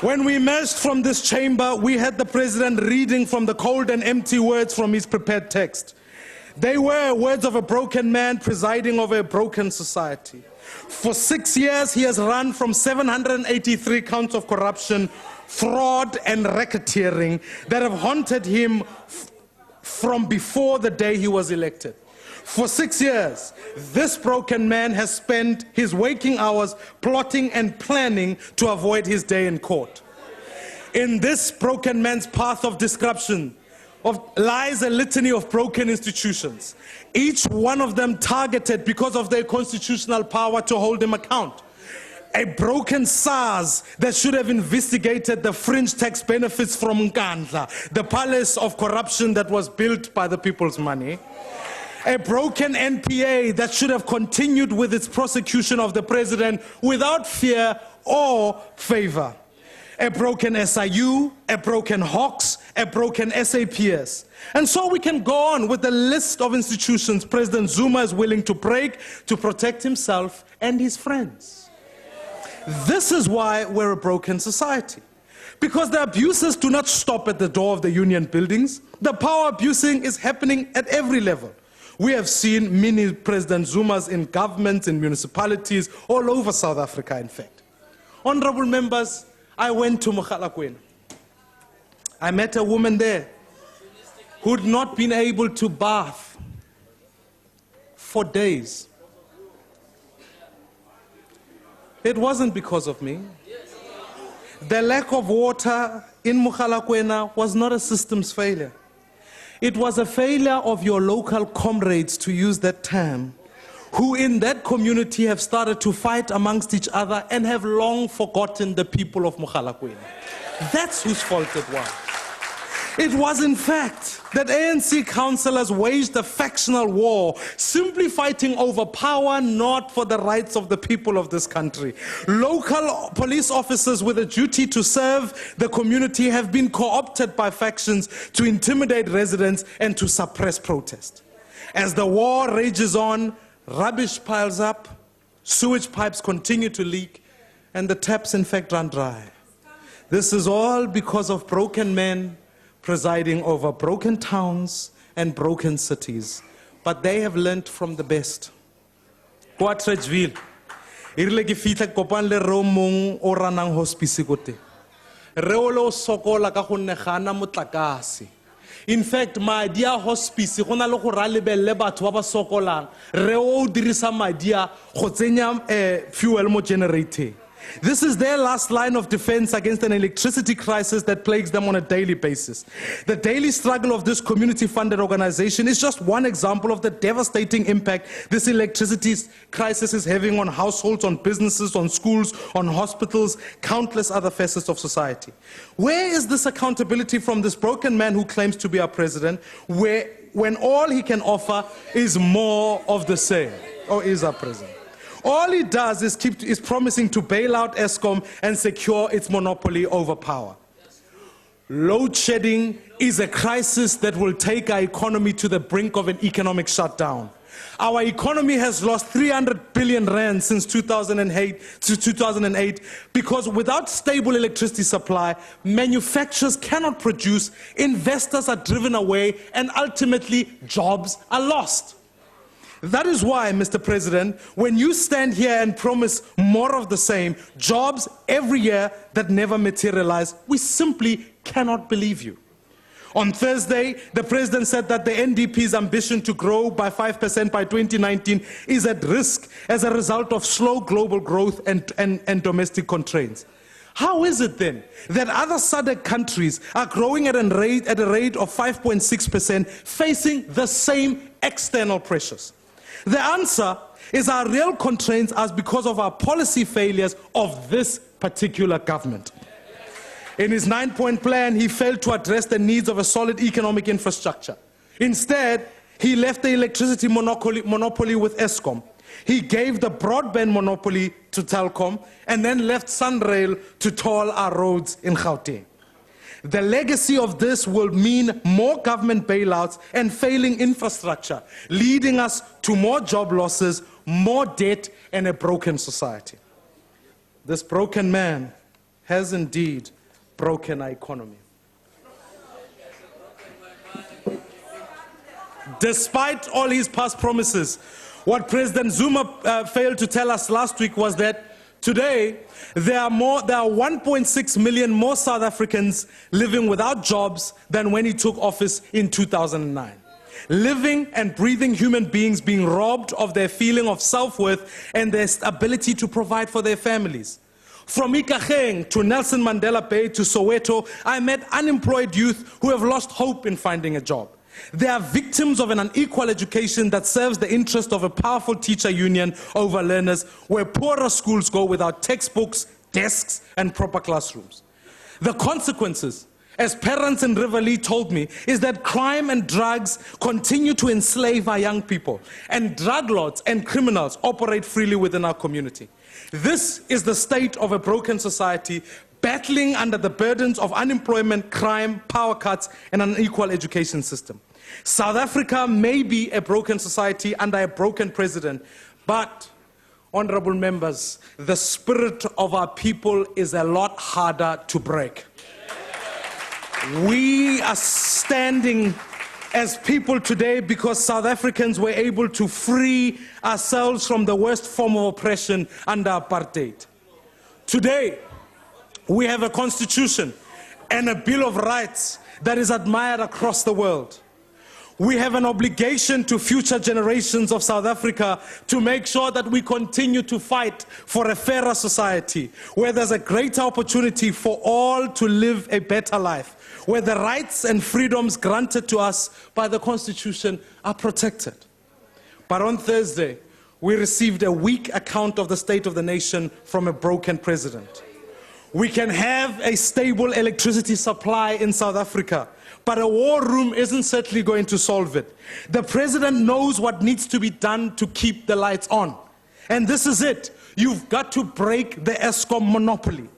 When we emerged from this chamber, we had the president reading from the cold and empty words from his prepared text. They were words of a broken man presiding over a broken society. For 6 years, he has run from 783 counts of corruption, fraud, and racketeering that have haunted him from before the day he was elected. For 6 years, this broken man has spent his waking hours plotting and planning to avoid his day in court. In this broken man's path of disruption lies a litany of broken institutions, each one of them targeted because of their constitutional power to hold him account. A broken SARS that should have investigated the fringe tax benefits from Nkandla, the palace of corruption that was built by the people's money. A broken NPA that should have continued with its prosecution of the president without fear or favor. A broken SIU, a broken Hawks, a broken SAPS. And so we can go on with the list of institutions President Zuma is willing to break to protect himself and his friends. This is why we're a broken society. Because the abuses do not stop at the door of the union buildings. The power abusing is happening at every level. We have seen many President Zumas in governments, in municipalities, all over South Africa, in fact. Honorable members, I went to Mogalakwena. I met a woman there who'd not been able to bath for days. It wasn't because of me. The lack of water in Mogalakwena was not a systems failure. It was a failure of your local comrades, to use that term, who in that community have started to fight amongst each other and have long forgotten the people of Mogalakwena. That's whose fault it was. It was, in fact, that ANC councillors waged a factional war, simply fighting over power, not for the rights of the people of this country. Local police officers with a duty to serve the community have been co-opted by factions to intimidate residents and to suppress protest. As the war rages on, rubbish piles up, sewage pipes continue to leak, and the taps, in fact, run dry. This is all because of broken men presiding over broken towns and broken cities. But they have learned from the best. Kwa Tredgeville, irile ke fitla kopang le reo mong o ranang hospice kote. Reo le o sokola ka gonne ga ana motlakase. In fact, madi a hospice go na le go ra lebelle batho ba ba sokolang. Reo o dirisa madi a go tsenya fuel mo generator. This is their last line of defense against an electricity crisis that plagues them on a daily basis. The daily struggle of this community-funded organization is just one example of the devastating impact this electricity crisis is having on households, on businesses, on schools, on hospitals, countless other facets of society. Where is this accountability from this broken man who claims to be our president, when all he can offer is more of the same, or is our president? All he does is promising to bail out Eskom and secure its monopoly over power. Load shedding is a crisis that will take our economy to the brink of an economic shutdown. Our economy has lost 300 billion rand since 2008 because without stable electricity supply, manufacturers cannot produce, investors are driven away, and ultimately jobs are lost. That is why, Mr. President, when you stand here and promise more of the same, jobs every year that never materialize, we simply cannot believe you. On Thursday, the President said that the NDP's ambition to grow by 5% by 2019 is at risk as a result of slow global growth and domestic constraints. How is it then that other SADC countries are growing at a rate of 5.6%, facing the same external pressures? The answer is our real constraints are because of our policy failures of this particular government. In his 9-point plan, he failed to address the needs of a solid economic infrastructure. Instead, he left the electricity monopoly with Eskom. He gave the broadband monopoly to Telkom and then left Sunrail to toll our roads in Gauteng. The legacy of this will mean more government bailouts and failing infrastructure, leading us to more job losses, more debt, and a broken society. This broken man has indeed broken our economy. Despite all his past promises, what President Zuma failed to tell us last week was that today there are 1.6 million more South Africans living without jobs than when he took office in 2009. Living and breathing human beings being robbed of their feeling of self-worth and their ability to provide for their families. From Ikageng to Nelson Mandela Bay to Soweto, I met unemployed youth who have lost hope in finding a job. They are victims of an unequal education that serves the interest of a powerful teacher union over learners, where poorer schools go without textbooks, desks, and proper classrooms. The consequences, as parents in Riverlea told me, is that crime and drugs continue to enslave our young people, and drug lords and criminals operate freely within our community. This is the state of a broken society, battling under the burdens of unemployment, crime, power cuts, and an unequal education system. South Africa may be a broken society under a broken president, but, honorable members, the spirit of our people is a lot harder to break. We are standing as people today because South Africans were able to free ourselves from the worst form of oppression under apartheid. Today, we have a constitution and a Bill of Rights that is admired across the world. We have an obligation to future generations of South Africa to make sure that we continue to fight for a fairer society, where there's a greater opportunity for all to live a better life, where the rights and freedoms granted to us by the Constitution are protected. But on Thursday, we received a weak account of the state of the nation from a broken president. We can have a stable electricity supply in South Africa, but a war room isn't certainly going to solve it. The president knows what needs to be done to keep the lights on. And this is it. You've got to break the Eskom monopoly.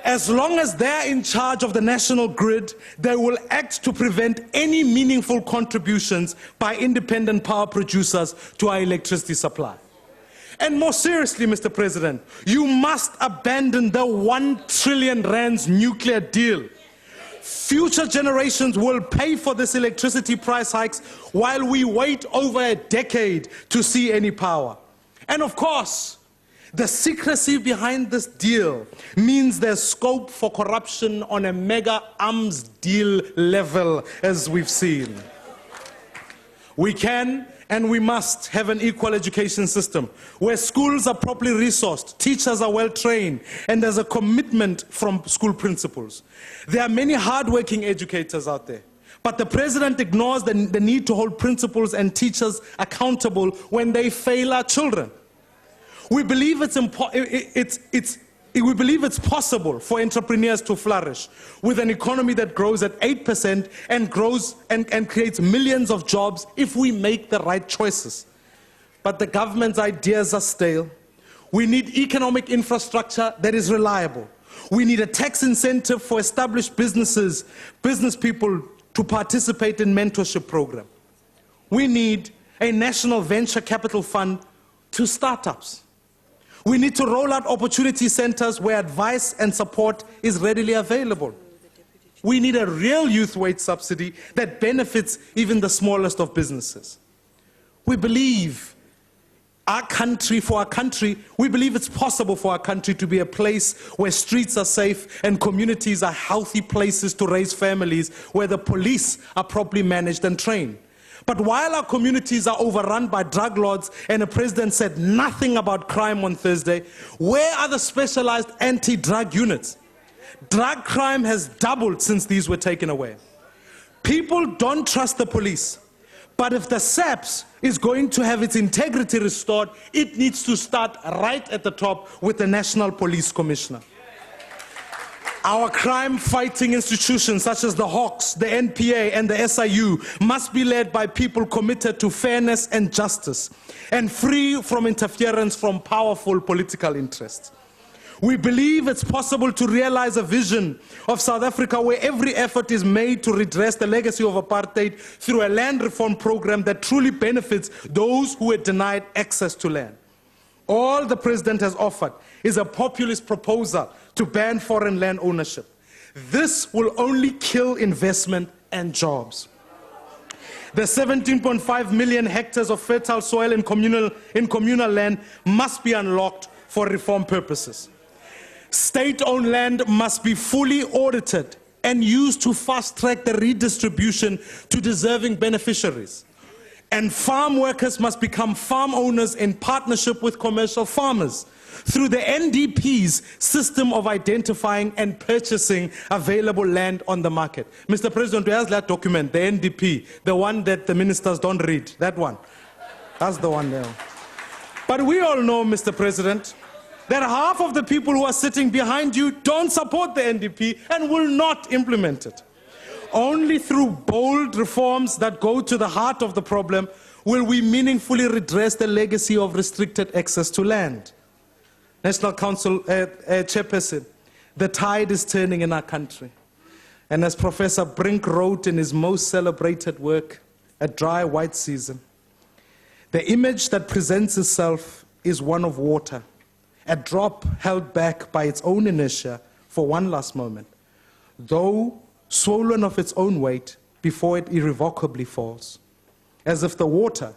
As long as they're in charge of the national grid, they will act to prevent any meaningful contributions by independent power producers to our electricity supply. And more seriously, Mr. President, you must abandon the 1 trillion rands nuclear deal. Future generations will pay for this electricity price hikes while we wait over a decade to see any power. And of course, the secrecy behind this deal means there's scope for corruption on a mega arms deal level, as we've seen. We can and we must have an equal education system where schools are properly resourced, teachers are well trained, and there's a commitment from school principals. There are many hardworking educators out there, but the president ignores the need to hold principals and teachers accountable when they fail our children. We believe it's possible for entrepreneurs to flourish with an economy that grows at 8% and grows and creates millions of jobs if we make the right choices. But the government's ideas are stale. We need economic infrastructure that is reliable. We need a tax incentive for established business people to participate in mentorship program. We need a national venture capital fund to startups. We need to roll out opportunity centers where advice and support is readily available. We need a real youth wage subsidy that benefits even the smallest of businesses. We believe we believe it's possible for our country to be a place where streets are safe and communities are healthy places to raise families, where the police are properly managed and trained. But while our communities are overrun by drug lords and the president said nothing about crime on Thursday, where are the specialized anti-drug units? Drug crime has doubled since these were taken away. People don't trust the police. But if the SAPS is going to have its integrity restored, it needs to start right at the top with the National Police Commissioner. Our crime-fighting institutions such as the Hawks, the NPA, and the SIU must be led by people committed to fairness and justice and free from interference from powerful political interests. We believe it's possible to realize a vision of South Africa where every effort is made to redress the legacy of apartheid through a land reform program that truly benefits those who were denied access to land. All the president has offered is a populist proposal to ban foreign land ownership. This will only kill investment and jobs. The 17.5 million hectares of fertile soil in communal land must be unlocked for reform purposes. State-owned land must be fully audited and used to fast-track the redistribution to deserving beneficiaries. And farm workers must become farm owners in partnership with commercial farmers through the NDP's system of identifying and purchasing available land on the market. Mr. President, where's that document, the NDP, the one that the ministers don't read, that one? That's the one there. But we all know, Mr. President, that half of the people who are sitting behind you don't support the NDP and will not implement it. Only through bold reforms that go to the heart of the problem will we meaningfully redress the legacy of restricted access to land. National Council Chairperson, the tide is turning in our country. And as Professor Brink wrote in his most celebrated work, A Dry White Season, the image that presents itself is one of water, a drop held back by its own inertia for one last moment, though swollen of its own weight before it irrevocably falls, as if the water,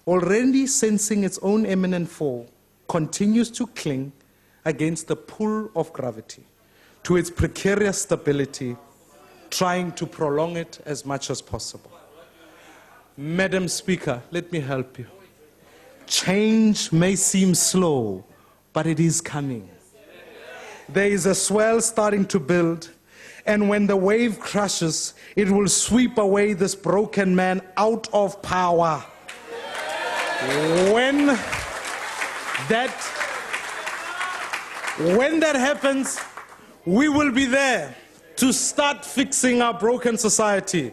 already sensing its own imminent fall, continues to cling against the pull of gravity to its precarious stability, trying to prolong it as much as possible. Madam Speaker, let me help you. Change may seem slow, but it is coming. There is a swell starting to build, and when the wave crashes, it will sweep away this broken man out of power. When that happens, we will be there to start fixing our broken society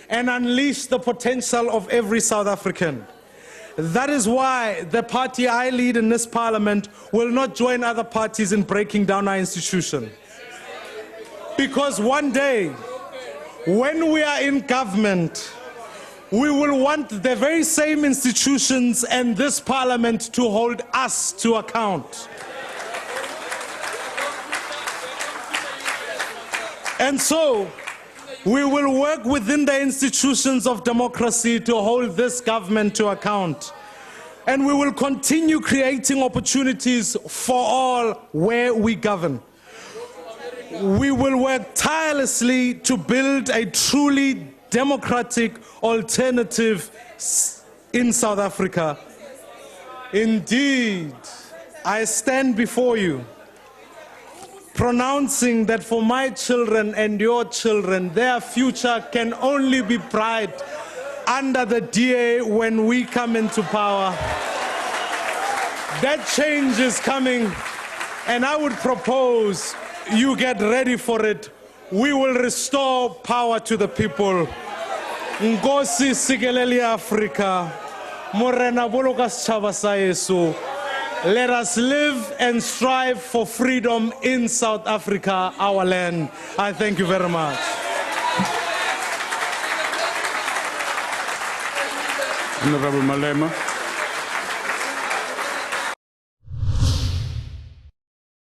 and unleash the potential of every South African. That is why the party I lead in this parliament will not join other parties in breaking down our institution. Because one day, when we are in government, we will want the very same institutions and this parliament to hold us to account. And so, we will work within the institutions of democracy to hold this government to account. And we will continue creating opportunities for all where we govern. We will work tirelessly to build a truly democratic alternative in South Africa. Indeed, I stand before you pronouncing that for my children and your children, their future can only be bright under the DA when we come into power. That change is coming, and I would propose you get ready for it. We will restore power to the people. Nkosi sikeleli Africa, morena boloka setjhaba sa Yesu. Let us live and strive for freedom in South Africa, our land. I thank you very much. Honorable Malema.